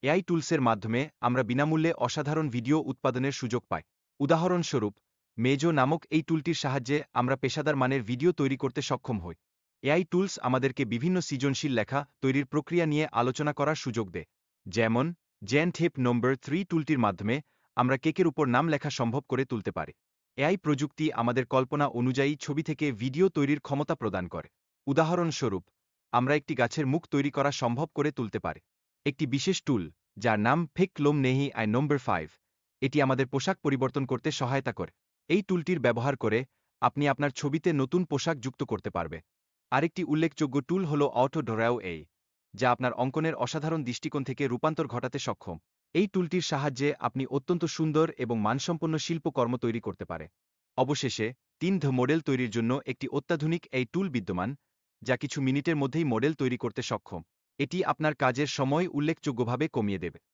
AI টুলসের মাধ্যমে আমরা বিনামূল্যে অসাধারণ ভিডিও উৎপাদনের সুযোগ পাই। উদাহরণস্বরূপ, মেজো নামক এই টুলটির সাহায্যে আমরা পেশাদার মানের ভিডিও তৈরি করতে সক্ষম হই। এআই টুলস আমাদেরকে বিভিন্ন সৃজনশীল লেখা তৈরির প্রক্রিয়া নিয়ে আলোচনা করার সুযোগ দেয়। যেমন, জেনটেপ নম্বর 3 টুলটির মাধ্যমে আমরা কেকের উপর নাম লেখা সম্ভব করে তুলতে পারি। এআই প্রযুক্তি আমাদের কল্পনা অনুযায়ী ছবি থেকে ভিডিও তৈরির ক্ষমতা প্রদান করে। উদাহরণস্বরূপ, আমরা একটি গাছের মুখ তৈরি করা সম্ভব করে তুলতে পারি। একটি বিশেষ টুল, যার নাম ফেক লোম নেহি আই নম্বর 5, এটি আমাদের পোশাক পরিবর্তন করতে সহায়তা করে। এই টুলটির ব্যবহার করে আপনি আপনার ছবিতে নতুন পোশাক যুক্ত করতে পারবে। আরেকটি উল্লেখযোগ্য টুল হল অটো ড্রয়াও এ, যা আপনার অঙ্কনের অসাধারণ দৃষ্টিকোণ থেকে রূপান্তর ঘটাতে সক্ষম। এই টুলটির সাহায্যে আপনি অত্যন্ত সুন্দর এবং মানসম্পন্ন শিল্পকর্ম তৈরি করতে পারে। অবশেষে, 3D মডেল তৈরির জন্য একটি অত্যাধুনিক এই টুল বিদ্যমান, যা কিছু মিনিটের মধ্যেই মডেল তৈরি করতে সক্ষম। এটি আপনার কাজের সময় উল্লেখযোগ্যভাবে কমিয়ে দেবে।